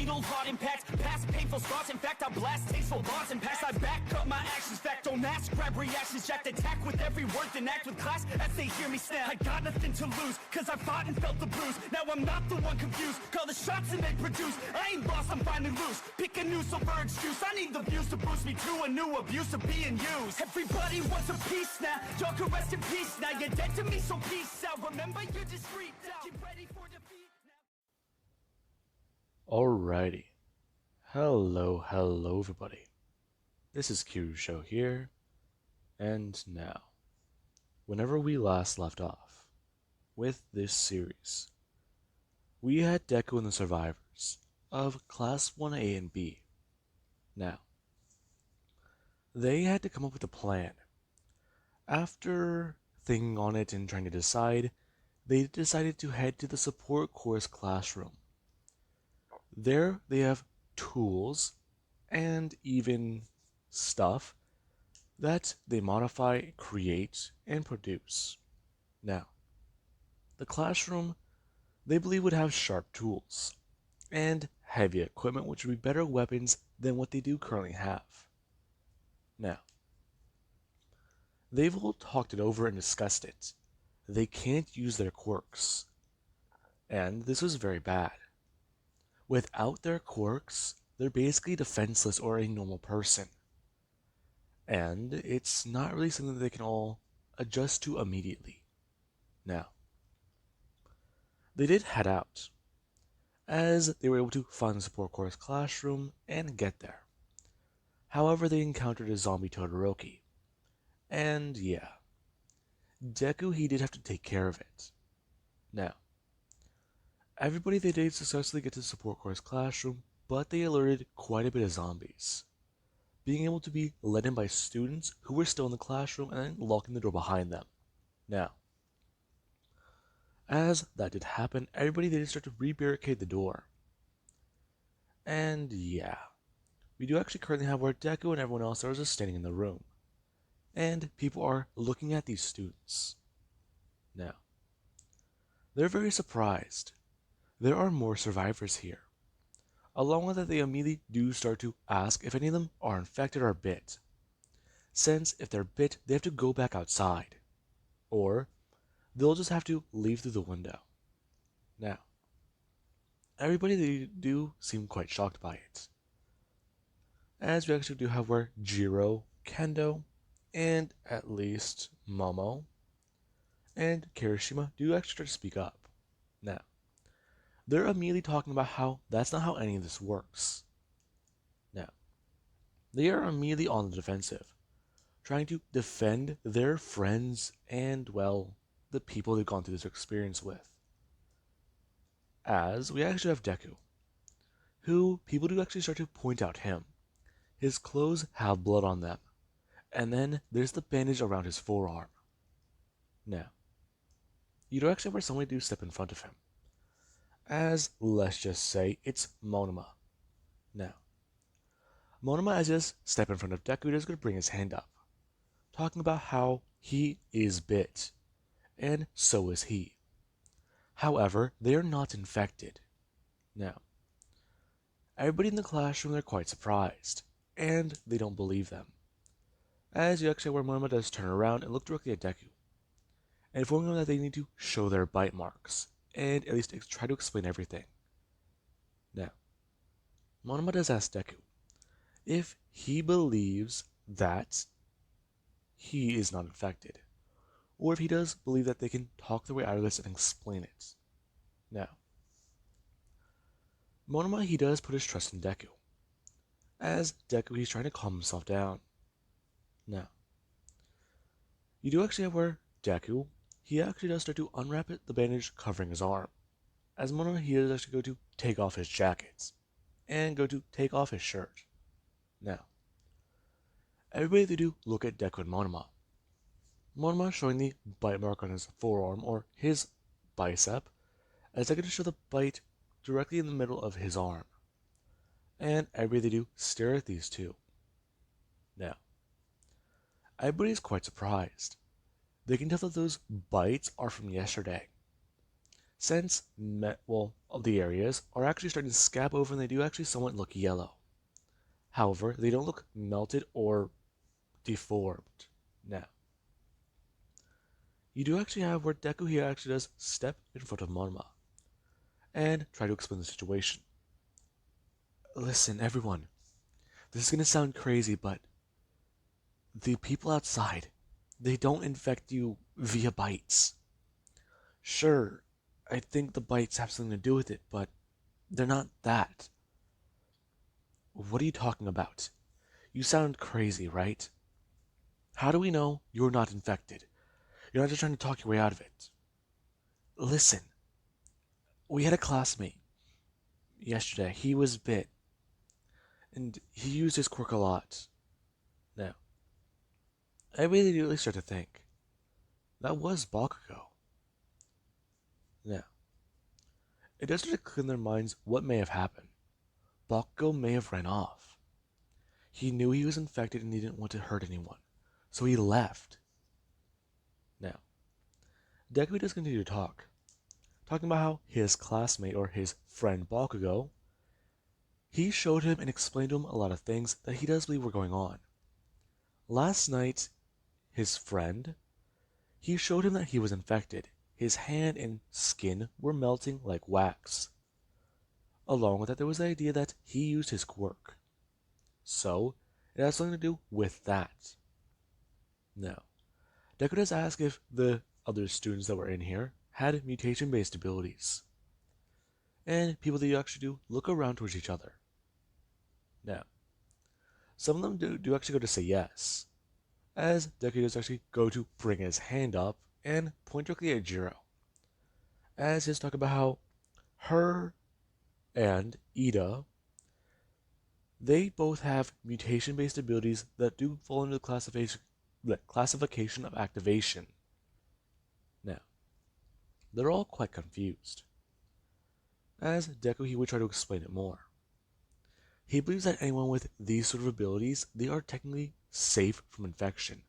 fatal heart impacts, past painful scars. In fact, I blast tasteful bars and pass. I back up my actions, fact don't ask, grab reactions, jacked attack with every word, then act with class as they hear me snap. I got nothing to lose, cause I fought and felt the bruise. Now I'm not the one confused, call the shots and they produce. I ain't lost, I'm finally loose, pick a new silver excuse. I need the views to boost me to a new abuse of being used. Everybody wants a piece now, y'all can rest in peace now. You're dead to me, so peace out. Remember, you're discreet out. Get ready for defeat now. Alrighty. Hello everybody. This is Kirusho here, and now, whenever we last left off with this series, we had Deku and the survivors of Class 1A and B. Now, they had to come up with a plan. After thinking on it and trying to decide, they decided to head to the support course classroom. There they have tools and even stuff that they modify, create, and produce. Now, the classroom they believe would have sharp tools and heavy equipment which would be better weapons than what they do currently have. Now, they've all talked it over and discussed it. They can't use their quirks. And this was very bad. Without their quirks, they're basically defenseless or a normal person. And it's not really something that they can all adjust to immediately. Now, they did head out, as they were able to find the support course classroom and get there. However, they encountered a zombie Todoroki. And yeah, Deku, he did have to take care of it. Now, everybody they did successfully get to the support course classroom, but they alerted quite a bit of zombies, being able to be led in by students who were still in the classroom and then locking the door behind them. Now, as that did happen, everybody they did start to re-barricade the door. And yeah, we do actually currently have where Deku and everyone else are just standing in the room. And people are looking at these students. Now, they're very surprised. There are more survivors here. Along with that, they immediately do start to ask if any of them are infected or bit. Since if they're bit, they have to go back outside. Or they'll just have to leave through the window. Now, everybody they do seem quite shocked by it. As we actually do have where Jiro, Kendo, and at least Momo and Kirishima do actually try to speak up. Now, they're immediately talking about how that's not how any of this works. Now, they are immediately on the defensive, trying to defend their friends and, well, the people they've gone through this experience with. As we actually have Deku, who people do actually start to point out him. His clothes have blood on them, and then there's the bandage around his forearm. Now, you do actually have where somebody do step in front of him. As, let's just say, it's Monoma. Now, Monoma as just step in front of Deku is going to bring his hand up, talking about how he is bit, and so is he. However, they are not infected. Now, everybody in the classroom, they're quite surprised, and they don't believe them. As you actually where Monoma does turn around and look directly at Deku, and informing them that they need to show their bite marks, and at least try to explain everything. Now, Monoma does ask Deku if he believes that he is not infected, or if he does believe that they can talk their way out of this and explain it. Now, Monoma, he does put his trust in Deku. As Deku, he's trying to calm himself down. Now, you do actually have where Deku, he actually does start to unwrap the bandage covering his arm. As Monoma, he does actually go to take off his jacket, and go to take off his shirt. Now, everybody they do look at Deku and Monoma. Monoma showing the bite mark on his forearm, or his bicep, as they're going to show the bite directly in the middle of his arm. And everybody they do stare at these two. Now, everybody is quite surprised. They can tell that those bites are from yesterday. since the areas are actually starting to scab over and they do actually somewhat look yellow. However, they don't look melted or deformed. Now, you do actually have where Deku here actually does step in front of Monma and try to explain the situation. Listen, everyone, this is gonna sound crazy, but the people outside, they don't infect you via bites. Sure, I think the bites have something to do with it, but they're not that. What are you talking about? You sound crazy, right? How do we know you're not infected? You're not just trying to talk your way out of it. Listen, we had a classmate yesterday. He was bit, and he used his quirk a lot. Now, I really start to think that was Bakugo. Now, it does start to click in their minds what may have happened. Bakugo may have ran off. He knew he was infected and he didn't want to hurt anyone, so he left. Now, Deku does continue to talk, talking about how his classmate or his friend Bakugo, he showed him and explained to him a lot of things that he does believe were going on. Last night, his friend, he showed him that he was infected. His hand and skin were melting like wax. Along with that, there was the idea that he used his quirk. So, it has something to do with that. Now, Deku does ask if the other students that were in here had mutation-based abilities. And people that you actually do look around towards each other. Now, some of them do actually go to say yes, as Deku does actually go to bring his hand up and point directly at Jiro, as he's talking about how her and Ida, they both have mutation-based abilities that do fall into the classification of activation. Now, they're all quite confused, as Deku he would try to explain it more. He believes that anyone with these sort of abilities, they are technically safe from infection.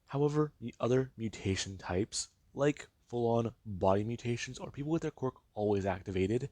However, the other mutation types, like full-on body mutations or people with their quirk always activated,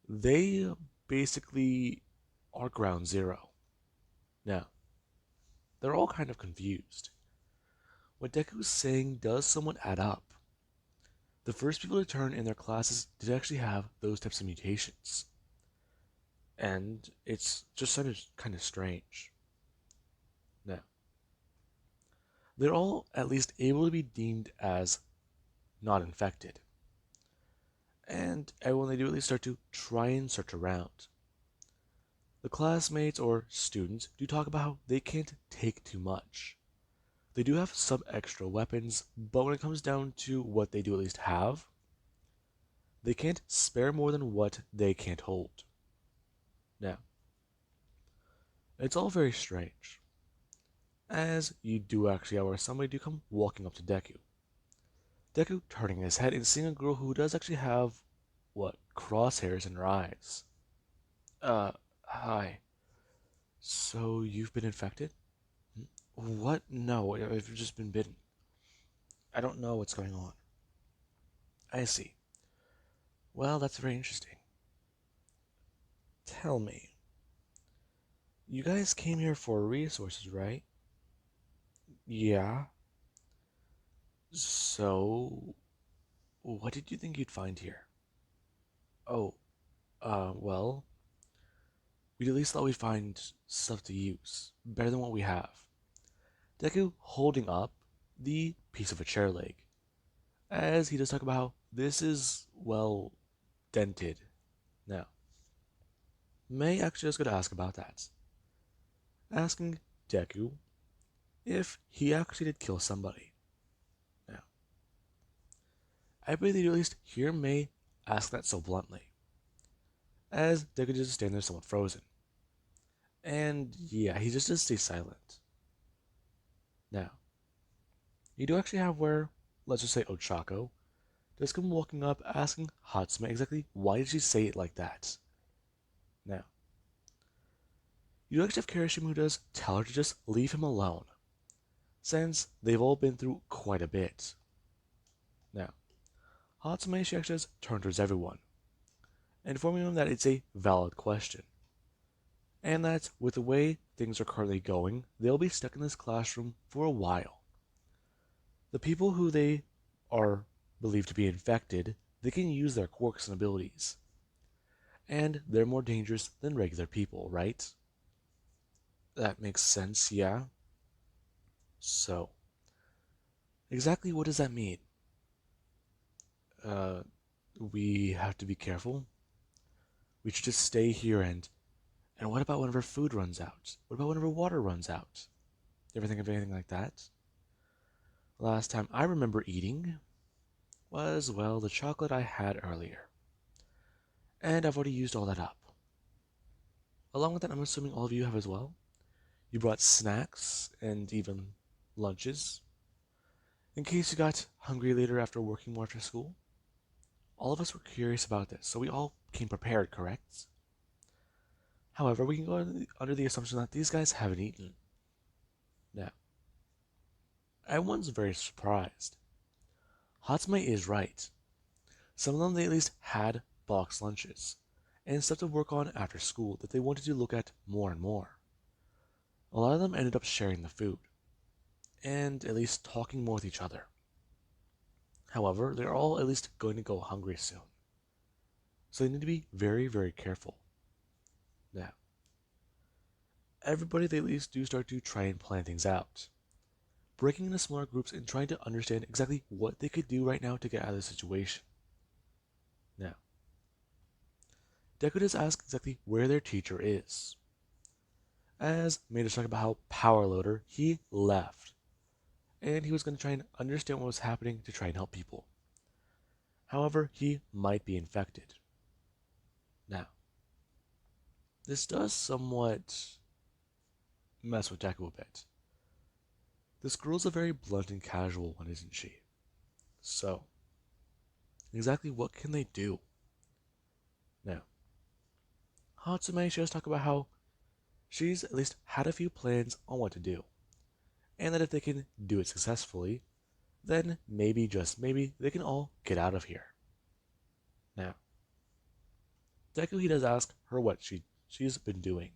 they basically are ground zero. Now, they're all kind of confused. What Deku's saying does somewhat add up. The first people to turn in their classes did actually have those types of mutations. And it's just kind of strange. Now, they're all at least able to be deemed as not infected. And when they do at least start to try and search around. The classmates or students do talk about how they can't take too much. They do have some extra weapons, but when it comes down to what they do at least have, they can't spare more than what they can't hold. Now, it's all very strange, as you do actually have where somebody do come walking up to Deku. Deku turning his head and seeing a girl who does actually have, crosshairs in her eyes. Hi. So you've been infected? What? No, I've just been bitten. I don't know what's going on. I see. Well, that's very interesting. Tell me. You guys came here for resources, right? Yeah. So, what did you think you'd find here? Oh, well, we at least thought we'd find stuff to use. Better than what we have. Deku holding up the piece of a chair leg, as he does talk about how this is, dented. Now, May actually is going to ask about that. Asking Deku if he actually did kill somebody. Now, I believe you at least hear May ask that so bluntly, as Deku just stands there somewhat frozen. And yeah, he just stays silent. Now, you do actually have where, let's just say Ochako, does come walking up asking Hatsume exactly why did she say it like that. Now, you actually have Kirishima who does tell her to just leave him alone, since they've all been through quite a bit. Now, Hatsume, she actually just turned towards everyone, informing them that it's a valid question, and that with the way things are currently going, they'll be stuck in this classroom for a while. The people who they are believed to be infected, they can use their quirks and abilities, and they're more dangerous than regular people, right? That makes sense, yeah? So, exactly what does that mean? Uh, we have to be careful. We should just stay here and what about whenever food runs out? What about whenever water runs out? You ever think of anything like that? Last time I remember eating was, well, the chocolate I had earlier. And I've already used all that up. Along with that, I'm assuming all of you have as well. You brought snacks and even lunches in case you got hungry later after working more after school. All of us were curious about this, so we all came prepared, correct? However, we can go under the assumption that these guys haven't eaten. Now, everyone's very surprised. Hatsume is right. Some of them, they at least had boxed lunches and stuff to work on after school that they wanted to look at more and more. A lot of them ended up sharing the food and at least talking more with each other. However, they're all at least going to go hungry soon. So they need to be very, very careful. Now, everybody, they at least do start to try and plan things out, breaking into smaller groups and trying to understand exactly what they could do right now to get out of the situation. Now, Deku does ask exactly where their teacher is. As Maid is talking about how Power Loader, he left, and he was going to try and understand what was happening to try and help people. However, he might be infected. Now, this does somewhat mess with Deku a bit. This girl's a very blunt and casual one, isn't she? So, exactly what can they do? Now, Hatsume, she does talk about how she's at least had a few plans on what to do, and that if they can do it successfully, then maybe, just maybe, they can all get out of here. Now, Deku, he does ask her what she's been doing,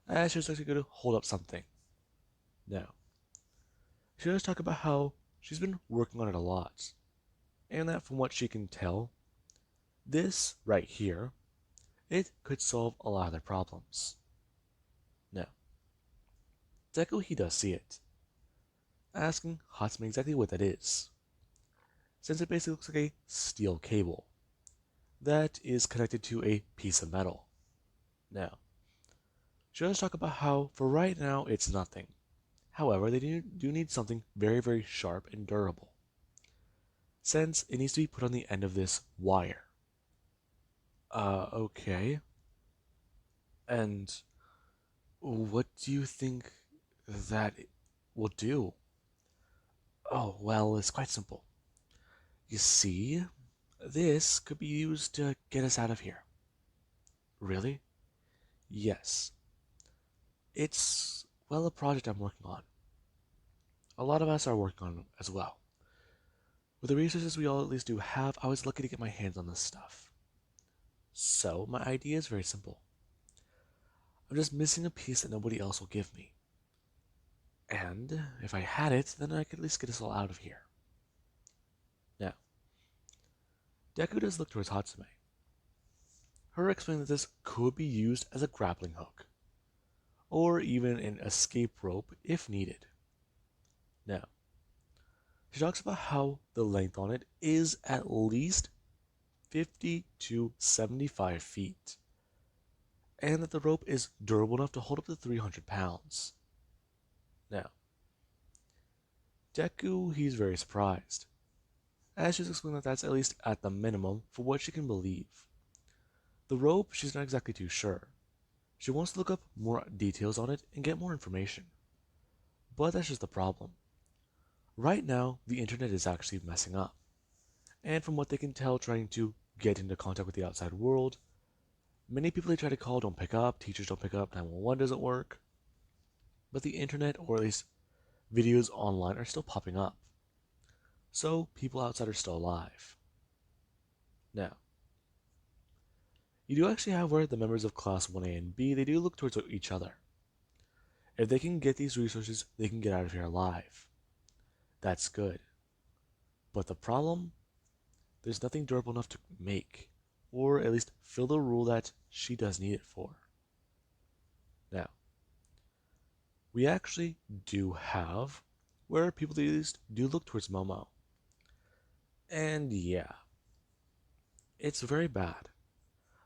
as she's actually going to hold up something. Now, she does talk about how she's been working on it a lot, and that from what she can tell, this right here, it could solve a lot of their problems. Now, Deku, he does see it, asking Hatsume exactly what that is, since it basically looks like a steel cable that is connected to a piece of metal. Now, she does talk about how for right now it's nothing. However, they do need something very, very sharp and durable, since it needs to be put on the end of this wire. Okay. And what do you think that will do? Oh, well, it's quite simple. You see, this could be used to get us out of here. Really? Yes. It's, well, a project I'm working on. A lot of us are working on it as well. With the resources we all at least do have, I was lucky to get my hands on this stuff. So, my idea is very simple. I'm just missing a piece that nobody else will give me. And if I had it, then I could at least get us all out of here. Now, Deku does look towards Hatsume. Her explaining that this could be used as a grappling hook, or even an escape rope if needed. Now, she talks about how the length on it is at least 50 to 75 feet, and that the rope is durable enough to hold up to 300 pounds. Now, Deku, he's very surprised, as she's explaining that that's at least at the minimum for what she can believe. The rope, she's not exactly too sure. She wants to look up more details on it and get more information. But that's just the problem. Right now, the internet is actually messing up. And from what they can tell, trying to get into contact with the outside world, many people they try to call don't pick up, teachers don't pick up, 911 doesn't work. But the internet, or at least videos online, are still popping up. So people outside are still alive. Now, you do actually have where the members of Class 1A and B, they do look towards each other. If they can get these resources, they can get out of here alive. That's good. But the problem? There's nothing durable enough to make, or at least fill the role that she does need it for. Now, we actually do have where people at least do look towards Momo. And yeah, it's very bad.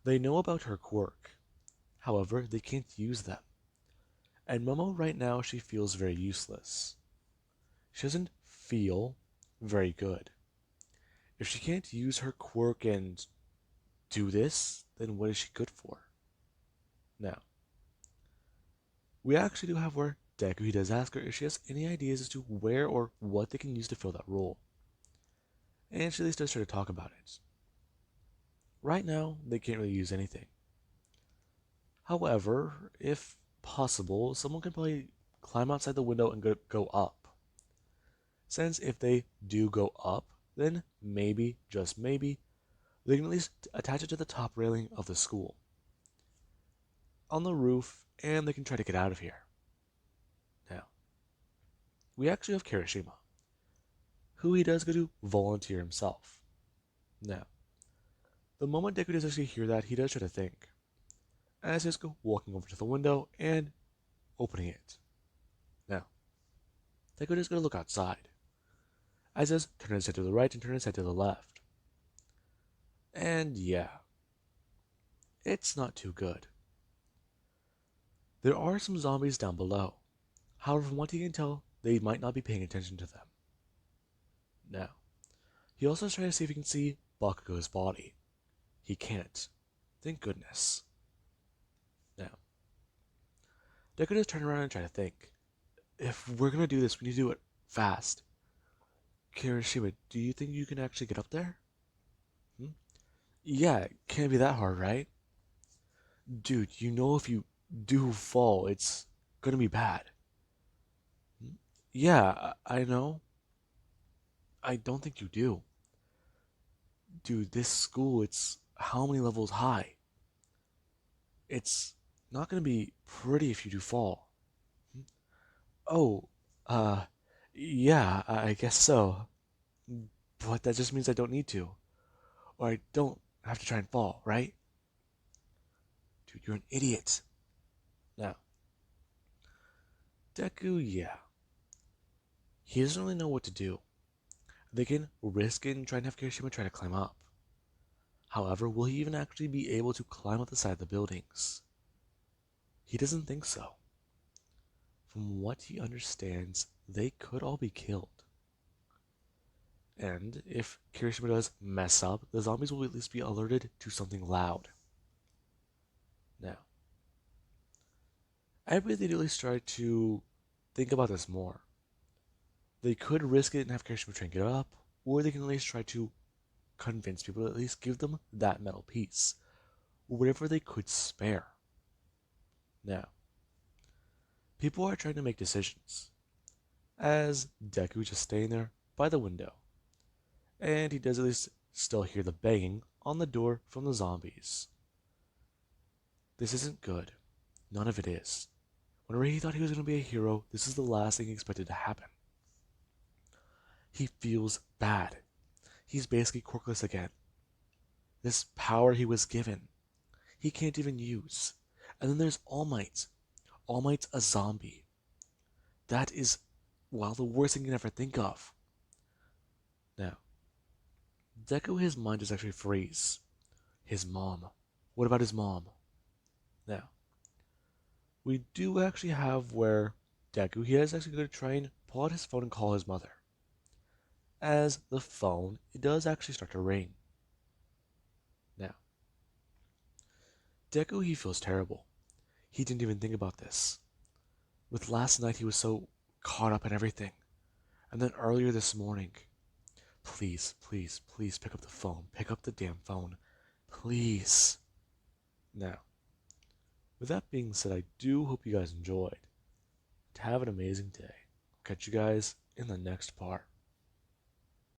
They know about her quirk. However, they can't use them. And Momo right now, she feels very useless. She doesn't feel very good. If she can't use her quirk and do this, then what is she good for? Now, we actually do have where Deku, he does ask her if she has any ideas as to where or what they can use to fill that role. And she at least does try to talk about it. Right now, they can't really use anything. However, if possible, someone can probably climb outside the window and go up. Since if they do go up, then maybe, just maybe, they can at least attach it to the top railing of the school. On the roof, and they can try to get out of here. Now, we actually have Kirishima, who he does go to volunteer himself. Now, the moment Deku does actually hear that, he does try to think, as he's walking over to the window and opening it. Now, Deku is going to look outside, as he does turn his head to the right and turn his head to the left. And yeah, it's not too good. There are some zombies down below. However, from what he can tell, they might not be paying attention to them. Now, he also tries to see if he can see Bakugo's body. He can't. Thank goodness. Now, Deku does turn around and try to think. If we're gonna do this, we need to do it fast. Kirishima, do you think you can actually get up there? Yeah, it can't be that hard, right? Dude, you know if you do fall, it's gonna be bad. Yeah, I know. I don't think you do. Dude, this school, it's how many levels high? It's not gonna be pretty if you do fall. Oh, uh, yeah, I guess so. But that just means I don't need to. Or I don't have to try and fall, right? Dude, you're an idiot. Now, Deku, yeah. He doesn't really know what to do. They can risk it and try and have Kirishima try to climb up. However, will he even actually be able to climb up the side of the buildings? He doesn't think so. From what he understands, they could all be killed. And if Kirishima does mess up, the zombies will at least be alerted to something loud. Now, I really do at least try to think about this more. They could risk it and have Kirishima try and get up, or they can at least try to convince people to at least give them that metal piece, or whatever they could spare. Now, people are trying to make decisions, as Deku just staying there by the window, and he does at least still hear the banging on the door from the zombies. This isn't good. None of it is. Whenever he thought he was going to be a hero, this is the last thing he expected to happen. He feels bad. He's basically quirkless again. This power he was given, he can't even use. And then there's All Might. All Might's a zombie. That is, well, the worst thing you can ever think of. Now, Deku, his mind does actually freeze. His mom. What about his mom? Now, we do actually have where Deku, he is actually going to try and pull out his phone and call his mother. As the phone, it does actually start to ring. Now, Deku, he feels terrible. He didn't even think about this. With last night, he was so caught up in everything. And then earlier this morning, please, please, please pick up the phone. Pick up the damn phone. Please. Now, with that being said, I do hope you guys enjoyed. Have an amazing day. Catch you guys in the next part.